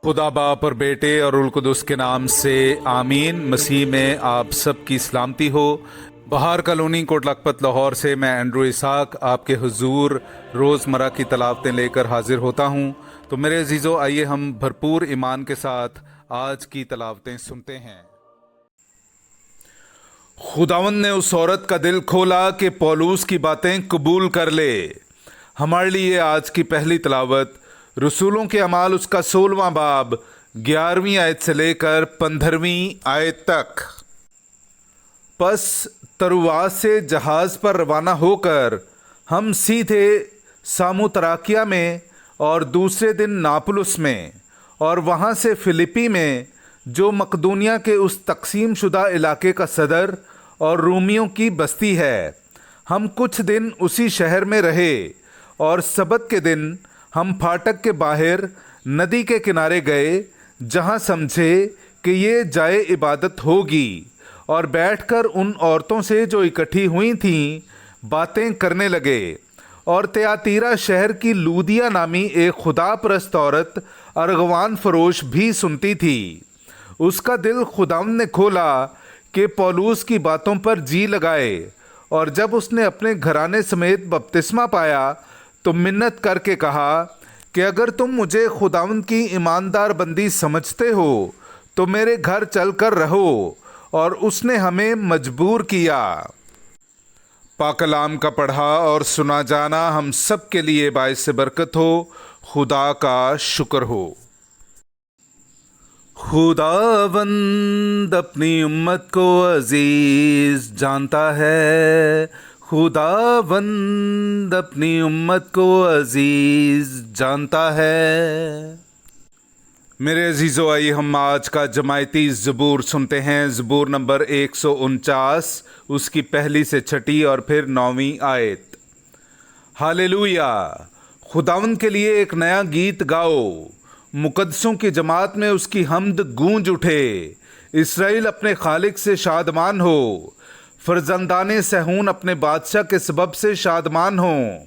खुदा बाप और बेटे और उल कुदस के नाम से आमीन। मसीह में आप सब की सलामती हो। बहार कॉलोनी कोट लखपत लाहौर से मैं एंड्रू इसाक आपके हुजूर रोज़मर्रा की तलावतें लेकर हाजिर होता हूँ। तो मेरे अजीज़ों, आइए हम भरपूर ईमान के साथ आज की तलावतें सुनते हैं। खुदावंद ने उस औरत का दिल खोला कि पौलुस की बातें कबूल कर ले। हमारे लिए आज की पहली तलावत रसूलों के अमाल उसका 16वां बाब 11वीं आयत से लेकर 15वीं आयत तक। पस तरुआस से जहाज़ पर रवाना होकर हम सीधे सामुतराकिया में और दूसरे दिन नापलुस में और वहाँ से फिलिपी में, जो मकदूनिया के उस तकसीम शुदा इलाके का सदर और रूमियों की बस्ती है, हम कुछ दिन उसी शहर में रहे और सबत के दिन हम फाटक के बाहर नदी के किनारे गए, जहाँ समझे कि ये जाए इबादत होगी, और बैठकर उन औरतों से जो इकट्ठी हुई थीं बातें करने लगे। और त्यातीरा शहर की लूदिया नामी एक खुदा परस्त औरत अरगवान फरोश भी सुनती थी। उसका दिल खुदावंद ने खोला कि पौलुस की बातों पर जी लगाए, और जब उसने अपने घराने समेत बपतिस्मा पाया तो मिन्नत करके कहा कि अगर तुम मुझे खुदावंद की ईमानदार बंदी समझते हो तो मेरे घर चलकर रहो, और उसने हमें मजबूर किया। पाकलाम का पढ़ा और सुना जाना हम सब के लिए बाइस बरकत हो। खुदा का शुक्र हो। खुदावंद अपनी उम्मत को अजीज जानता है। खुदावंद अपनी उम्मत को अजीज जानता है। मेरे अजीज़ों, आइए हम आज का जमायती ज़बूर सुनते हैं। ज़बूर नंबर 149, उसकी पहली से छठी और फिर 9वीं आयत। हालेलुया! खुदावंद के लिए एक नया गीत गाओ, मुकद्दसों की जमात में उसकी हम्द गूंज उठे। इसराइल अपने खालिक से शादमान हो, फरजंदाने सहून अपने बादशाह के सबब से शादमान हो।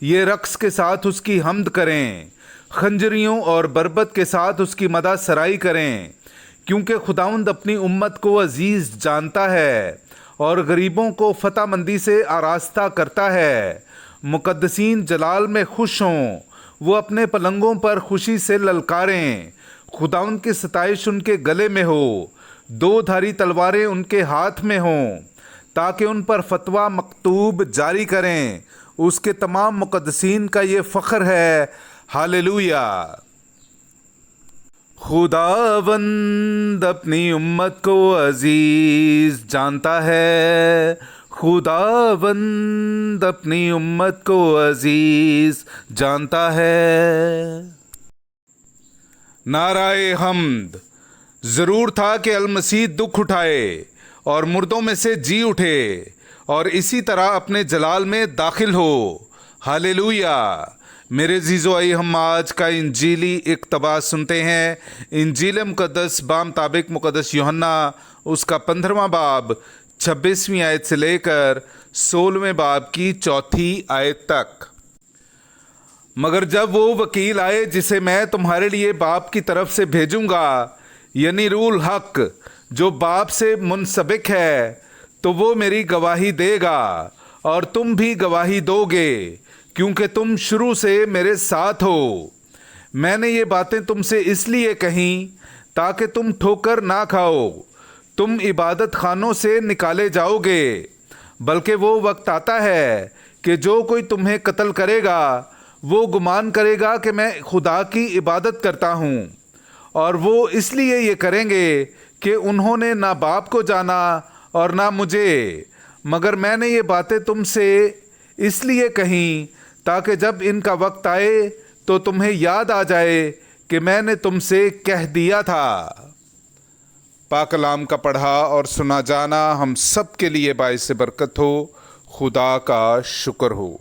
ये रक्स के साथ उसकी हम्द करें, खंजरियों और बरबत के साथ उसकी मदा सराई करें, क्योंकि खुदावंद अपनी उम्मत को अजीज़ जानता है और गरीबों को फतहमंदी से आरास्ता करता है। मुकद्दसीन जलाल में खुश हों, वो अपने पलंगों पर खुशी से ललकारें। खुदावंद की सताइश उनके गले में हो, दो धारी तलवारें उनके हाथ में हों, ताकि उन पर फतवा मकतूब जारी करें। उसके तमाम मुकद्दसीन का ये फ़ख्र है। हालेलुया! खुदावंद अपनी उम्मत को अजीज जानता है। खुदावंद अपनी उम्मत को अजीज जानता है। नाराए हम्द! ज़रूर था कि अलमसीह दुख उठाए और मुर्दों में से जी उठे, और इसी तरह अपने जलाल में दाखिल हो। हालेलुया! मेरे जीजो, आइए हम आज का इंजीली इक़्तबास सुनते हैं। इंजील मुक़द्दस बामुताबिक मुक़द्दस यूहन्ना, उसका 15वां बाब 26वीं आयत से लेकर 16वें बाब की 4थी आयत तक। मगर जब वो वकील आए जिसे मैं तुम्हारे लिए बाप की तरफ से भेजूंगा, यानी रूल हक, जो बाप से मुनसबिक है, तो वो मेरी गवाही देगा, और तुम भी गवाही दोगे, क्योंकि तुम शुरू से मेरे साथ हो। मैंने ये बातें तुमसे इसलिए कहीं ताकि तुम ठोकर ना खाओ। तुम इबादत खानों से निकाले जाओगे, बल्कि वो वक्त आता है कि जो कोई तुम्हें कत्ल करेगा वो गुमान करेगा कि मैं खुदा की इबादत करता हूँ। और वो इसलिए ये करेंगे कि उन्होंने ना बाप को जाना और ना मुझे। मगर मैंने ये बातें तुमसे इसलिए कहीं ताकि जब इनका वक्त आए तो तुम्हें याद आ जाए कि मैंने तुमसे कह दिया था। पाकलाम का पढ़ा और सुना जाना हम सब के लिए बाइस बरकत हो। खुदा का शुक्र हो।